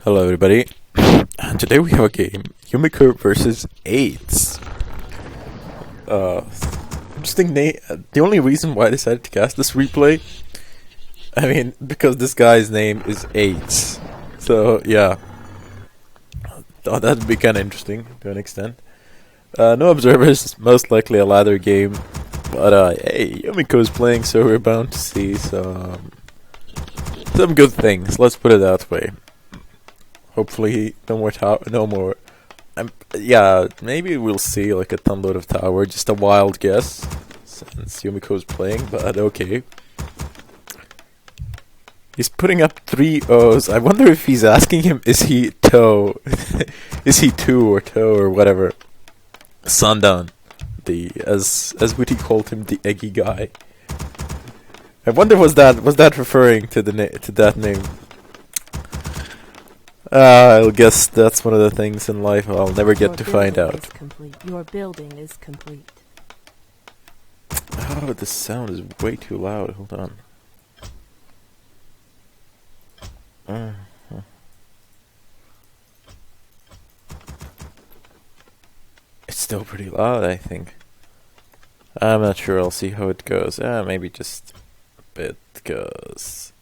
Hello everybody, and today we have a game, Yumiko versus AIDS. Interesting name. The only reason why I decided to cast this replay, because this guy's name is AIDS. So yeah, thought that'd be kinda interesting to an extent. No observers, most likely a ladder game, but hey, Yumiko's playing, so we're bound to see some good things, let's put it that way. Hopefully, no more. Yeah, maybe we'll see like a ton load of tower. Just a wild guess, since Yumiko's playing. But okay, he's putting up 3 O's. I wonder if he's asking him, is he toe? Is he 2 or toe or whatever? Sundown, as Witty called him, the eggy guy. I wonder was that referring to that name? I'll guess that's one of the things in life I'll never get to find out. Your building is complete. Oh, the sound is way too loud. Hold on. It's still pretty loud, I think. I'm not sure. I'll see how it goes. Maybe just a bit, because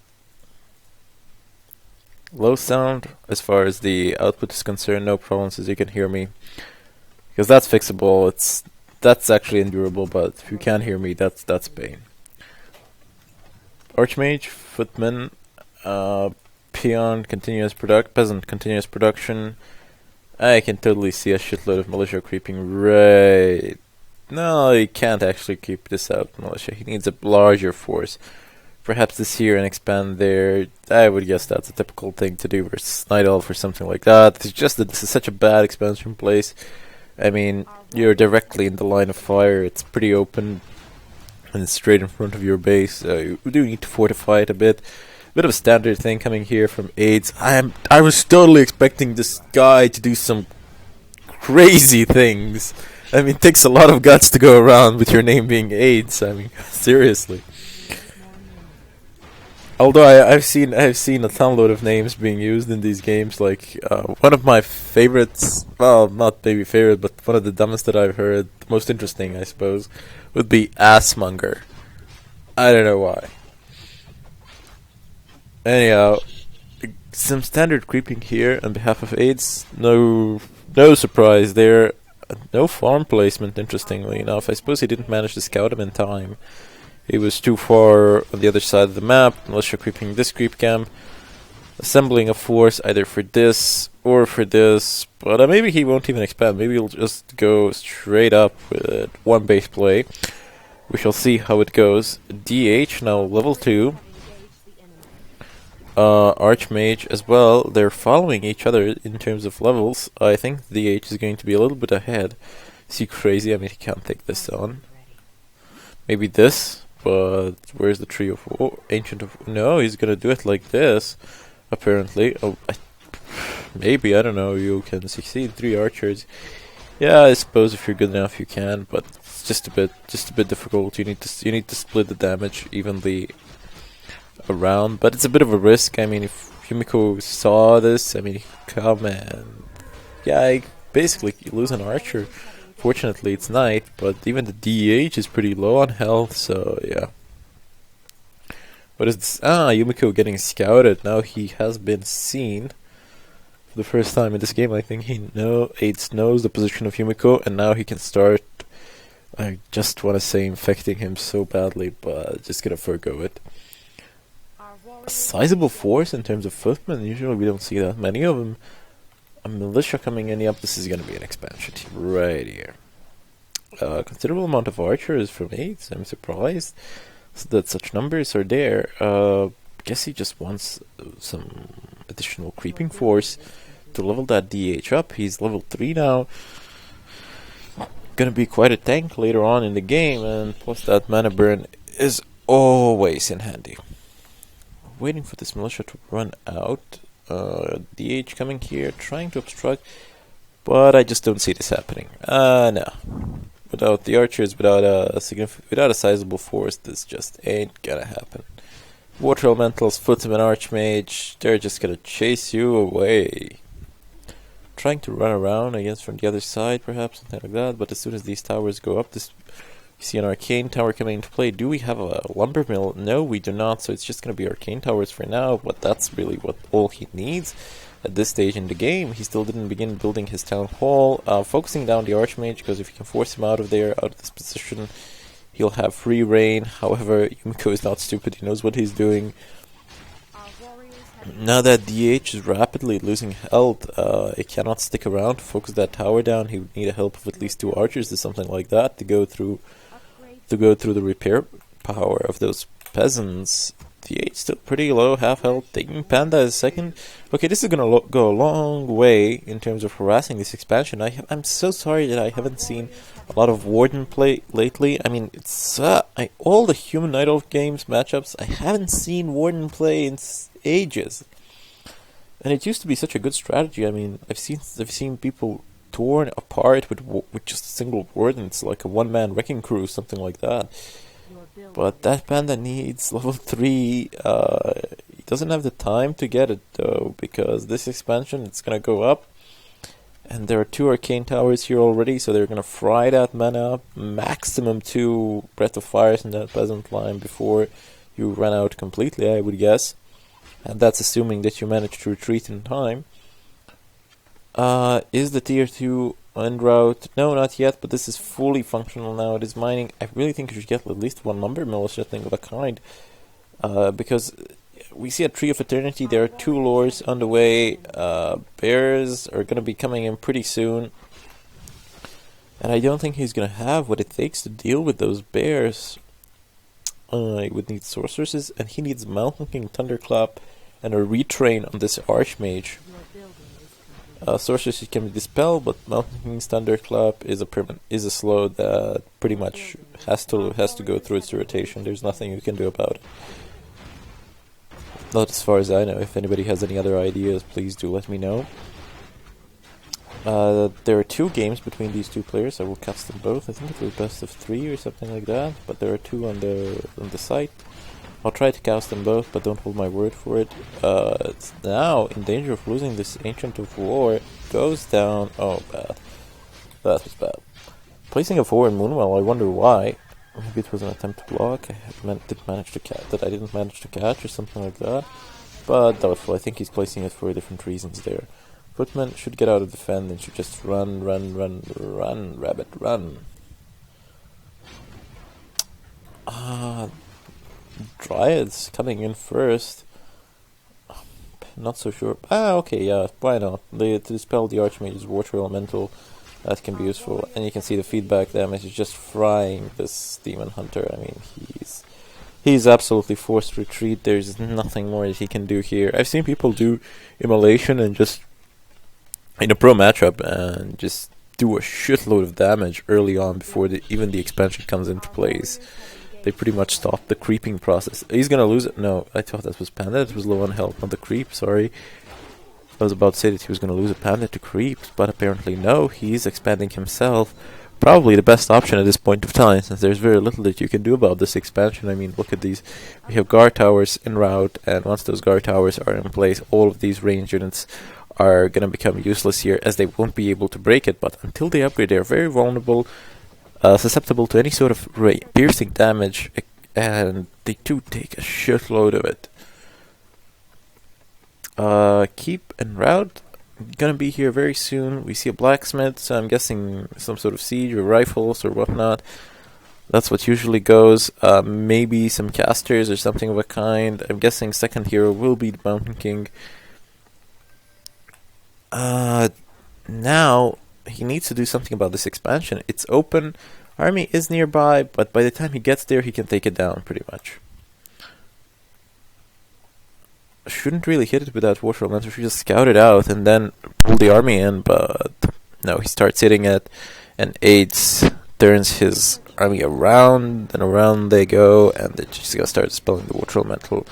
low sound as far as the output is concerned, no problems, as you can hear me, because that's fixable. That's actually endurable, but if you can't hear me, that's pain. Archmage, Footman, Peon, Peasant, continuous production. I can totally see a shitload of militia creeping right. No, he can't actually keep this out, militia. He needs a larger force. Perhaps this here and expand there. I would guess that's a typical thing to do versus Night Elf or something like that. It's just that this is such a bad expansion place. I mean, you're directly in the line of fire. It's pretty open and it's straight in front of your base. So you do need to fortify it a bit. Bit of a standard thing coming here from AIDS. I was totally expecting this guy to do some crazy things. I mean, it takes a lot of guts to go around with your name being AIDS. I mean, seriously. Although I've seen a ton load of names being used in these games. Like one of my favorites, well, not maybe favorite, but one of the dumbest that I've heard, most interesting, I suppose, would be Assmonger. I don't know why. Anyhow, some standard creeping here on behalf of AIDS. No surprise there. No farm placement, interestingly enough. I suppose he didn't manage to scout him in time. He was too far on the other side of the map. Militia creeping this creep camp. Assembling a force either for this or for this. But maybe he won't even expand. Maybe he'll just go straight up with one base play. We shall see how it goes. DH now level 2. Archmage as well. They're following each other in terms of levels. I think DH is going to be a little bit ahead. Is he crazy? I mean, he can't take this on. Maybe this. But where's the tree of ancient of? No, he's gonna do it like this, apparently. Oh, maybe, I don't know. You can succeed 3 archers. Yeah, I suppose if you're good enough, you can. But it's just a bit difficult. You need to split the damage evenly around. But it's a bit of a risk. I mean, if Yumiko saw this, I mean, come and yeah, basically you lose an archer. Fortunately, it's night, but even the DH is pretty low on health, so yeah. What is this? Yumiko getting scouted. Now he has been seen for the first time in this game. I think AIDS knows the position of Yumiko, and now he can start. I just want to say infecting him so badly, but just gonna forgo it. A sizable force in terms of footmen. Usually we don't see that many of them. A militia coming in. Yep, this is going to be an expansion team right here. Considerable amount of archers from AIDS. I'm surprised that such numbers are there. Guess he just wants some additional creeping force to level that DH up. He's level 3 now. Gonna be quite a tank later on in the game, and plus that mana burn is always in handy. Waiting for this militia to run out. DH coming here, trying to obstruct, but I just don't see this happening. No. Without the archers, without a sizable force, this just ain't gonna happen. Water Elementals, Footman Archmage, they're just gonna chase you away. Trying to run around, I guess, from the other side, perhaps, something like that, but as soon as these towers go up, you see an Arcane Tower coming into play. Do we have a Lumber Mill? No, we do not, so it's just gonna be Arcane Towers for now, but that's really all he needs at this stage in the game. He still didn't begin building his Town Hall, focusing down the Archmage, because if you can force him out of this position, he'll have free reign. However, Yumiko is not stupid, he knows what he's doing. Now that DH is rapidly losing health, it cannot stick around to focus that tower down. He would need a help of at least 2 archers or something like that to go through the repair power of those peasants. DH still pretty low, half health, taking Panda as second. Okay, this is gonna go a long way in terms of harassing this expansion. I'm so sorry that I haven't seen a lot of Warden play lately. I mean, it's all the Human Idol games matchups, I haven't seen Warden play in ages. And it used to be such a good strategy. I mean, I've seen people torn apart with just a single Warden. It's like a one-man wrecking crew, something like that. But that Panda needs level 3. He doesn't have the time to get it though, because this expansion, it's gonna go up. And there are 2 Arcane Towers here already, so they're gonna fry that mana up. Maximum 2 Breath of Fires in that Peasant line before you run out completely, I would guess. And that's assuming that you manage to retreat in time. Is the tier 2 en route? No, not yet, but this is fully functional now. It is mining. I really think you should get at least 1 Lumber Mill or something of a kind. Because we see a Tree of Eternity, there are 2 lures on the way. Bears are going to be coming in pretty soon. And I don't think he's going to have what it takes to deal with those bears. He would need sorceresses, and he needs Mountain King Thunderclap and a retrain on this Archmage. Sorceresses can be dispelled, but Mountain King's Thunderclap is a slow that pretty much has to go through its rotation. There's nothing you can do about it. Not as far as I know. If anybody has any other ideas, please do let me know. There are 2 games between these 2 players. I will cast them both. I think it was best of 3 or something like that. But there are 2 on the site. I'll try to cast them both, but don't hold my word for it. It's now in danger of losing this Ancient of War. Goes down. Oh, bad. That was bad. Placing a 4 in Moonwell. I wonder why. Maybe it was an attempt to block. Didn't manage to catch or something like that. But doubtful. I think he's placing it for different reasons there. Footman should get out of defend and should just run, rabbit, run. Dryads coming in first. Not so sure. Okay, yeah, why not? To dispel the Archmage's Water Elemental, that can be useful. And you can see the feedback damage is just frying this Demon Hunter. I mean, he's absolutely forced to retreat. There's nothing more that he can do here. I've seen people do Immolation and just in a pro matchup and just do a shitload of damage early on before even the expansion comes into place. They pretty much stop the creeping process. He's gonna lose it. No, I thought that was Panda. It was low on health, not the creep. Sorry. I was about to say that he was gonna lose a Panda to creeps, but apparently no. He's expanding himself. Probably the best option at this point of time, since there's very little that you can do about this expansion. I mean, look at these. We have guard towers en route, and once those guard towers are in place, all of these range units are going to become useless here, as they won't be able to break it. But until they upgrade, they are very vulnerable, susceptible to any sort of piercing damage, and they do take a shitload of it. Keep en route, gonna be here very soon. We see a blacksmith, so I'm guessing some sort of siege or rifles or whatnot. That's what usually goes. Maybe some casters or something of a kind. I'm guessing second hero will be the Mountain King. Now he needs to do something about this expansion. It's open, army is nearby, but by the time he gets there, he can take it down pretty much. Shouldn't really hit it with that water elemental. Should just scout it out and then pull the army in, but no, he starts hitting it and aids, turns his army around, and around they go, and they're just gonna start spelling the water elemental.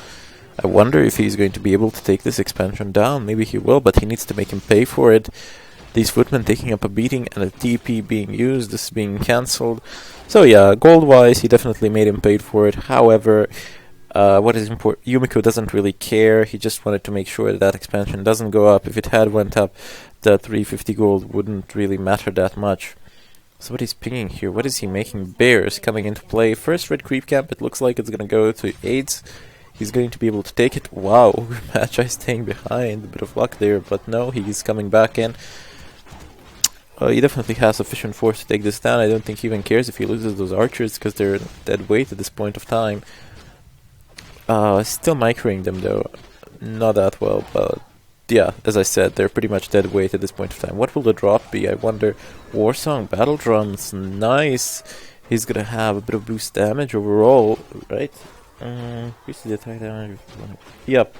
I wonder if he's going to be able to take this expansion down. Maybe he will, but he needs to make him pay for it. These footmen taking up a beating and a TP being used, this being cancelled. So yeah, gold-wise, he definitely made him pay for it. However, What is important? Yumiko doesn't really care. He just wanted to make sure that expansion doesn't go up. If it had went up, the 350 gold wouldn't really matter that much. So what he's pinging here? What is he making? Bears coming into play. First red creep camp. It looks like it's gonna go to AIDS. He's going to be able to take it. Wow, Magi staying behind. A bit of luck there, but no, he's coming back in. He definitely has sufficient force to take this down. I don't think he even cares if he loses those archers, because they're dead weight at this point of time. Still microing them though. Not that well, but yeah, as I said, they're pretty much dead weight at this point of time. What will the drop be? I wonder. Warsong Battle Drums. Nice. He's gonna have a bit of boost damage overall, right? Increase the attack damage. Yep.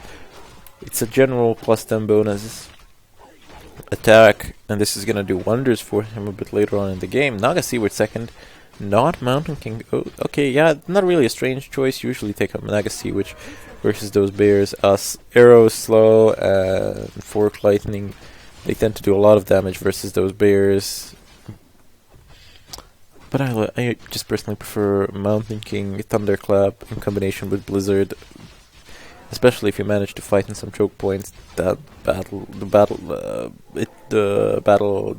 It's a general plus 10 bonus attack, and this is gonna do wonders for him a bit later on in the game. Naga Seaward second. Not Mountain King. Oh, okay, yeah, not really a strange choice. Usually take up Naga Seawitch versus those bears. Arrow, Slow, and Fork Lightning. They tend to do a lot of damage versus those bears. But I just personally prefer Mountain King, Thunderclap in combination with Blizzard. Especially if you manage to fight in some choke points, the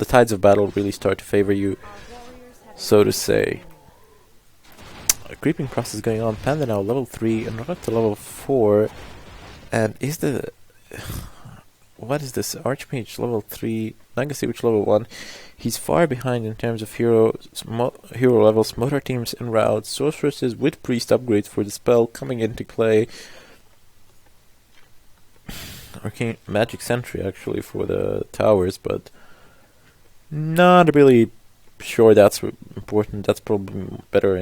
tides of battle really start to favor you, so to say. A creeping process going on. Panda now level 3 and not to level 4. And is the... what is this? Archmage level 3, Legacy which level 1. He's far behind in terms of hero levels. Motor teams en route. Sorceresses with priest upgrades for the spell coming into play. Arcane Magic Sentry actually for the towers, but not really sure that's important. That's probably better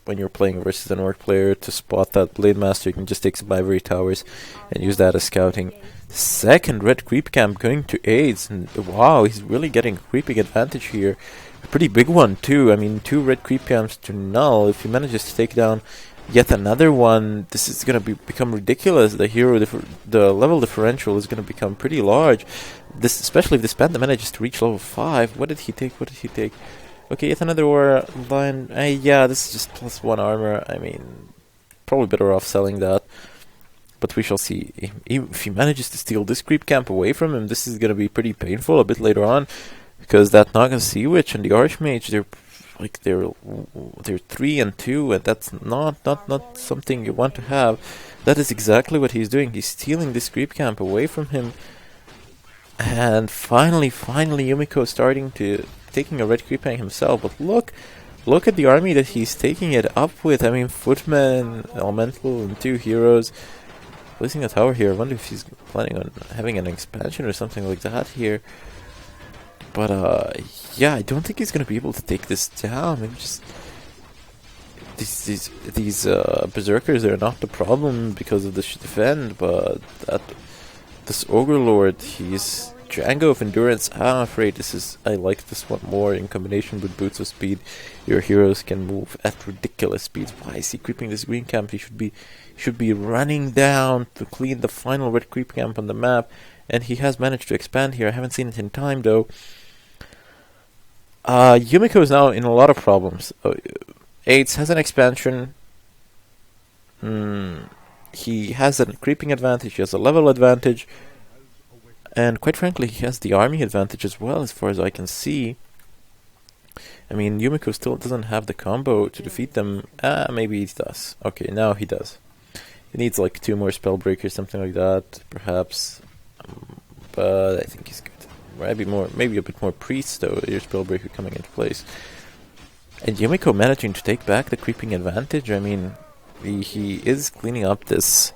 when you're playing versus an orc player to spot that Blade Master. You can just take some ivory towers and use that as scouting. Second red creep camp going to AIDS, and wow, he's really getting a creeping advantage here. A pretty big one too. I mean, 2 red creep camps to null. If he manages to take down yet another one, this is gonna become ridiculous. The level differential is gonna become pretty large. This, especially if this panda manages to reach level 5. What did he take? Okay, yet another war line. Yeah, this is just plus 1 armor. I mean, probably better off selling that. But we shall see. If he manages to steal this creep camp away from him, this is gonna be pretty painful a bit later on, because that Naga Sea Witch and the Archmage, they're 3 and 2, and that's not something you want to have. That is exactly what he's doing. He's stealing this creep camp away from him. And finally Yumiko starting to taking a red creep camp himself. But look at the army that he's taking it up with. I mean, Footman, Elemental, and 2 heroes. Placing a tower here. I wonder if he's planning on having an expansion or something like that here. But yeah, I don't think he's gonna be able to take this down. Maybe just these berserkers are not the problem because of the defend, but this Ogre Lord, he's Django of Endurance. I'm afraid I like this one more in combination with Boots of Speed. Your heroes can move at ridiculous speeds. Why is he creeping this green camp? He should be running down to clean the final red creep camp on the map, and he has managed to expand here. I haven't seen it in time though. Yumiko is now in a lot of problems. AIDS has an expansion. He has a creeping advantage. He has a level advantage. And quite frankly, he has the army advantage as well, as far as I can see. I mean, Yumiko still doesn't have the combo to defeat them. Maybe he does. Okay, now he does. He needs like 2 more Spellbreakers, something like that, perhaps. But I think he's good. Maybe a bit more priests though. Your Spellbreaker coming into place, and Yumiko managing to take back the creeping advantage. I mean, he is cleaning up this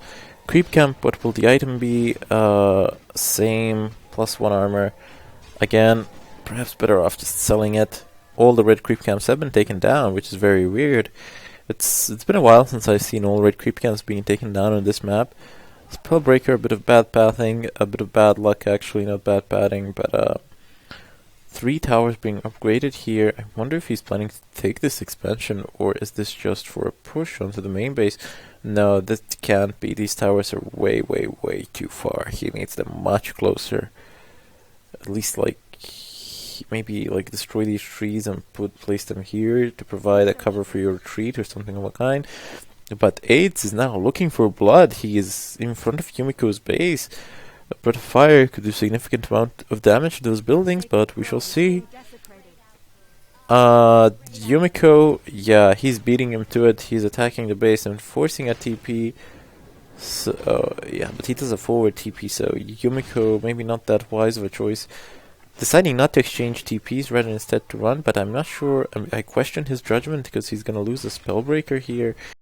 creep camp. What will the item be? Same plus 1 armor. Again, perhaps better off just selling it. All the red creep camps have been taken down, which is very weird. It's been a while since I've seen all red creep camps being taken down on this map. Spellbreaker, a bit of bad pathing, a bit of bad luck actually, not bad padding, but 3 towers being upgraded here. I wonder if he's planning to take this expansion, or is this just for a push onto the main base? No, that can't be. These towers are way too far. He needs them much closer. At least like maybe like destroy these trees and place them here to provide a cover for your retreat or something of a kind. But AIDS is now looking for blood. He is in front of Yumiko's base. A breath of fire could do significant amount of damage to those buildings, but we shall see. Yumiko, yeah, he's beating him to it. He's attacking the base and forcing a TP. So, yeah, but he does a forward TP, so Yumiko, maybe not that wise of a choice. Deciding not to exchange TPs rather instead to run, but I'm not sure. I question his judgment because he's gonna lose a Spellbreaker here.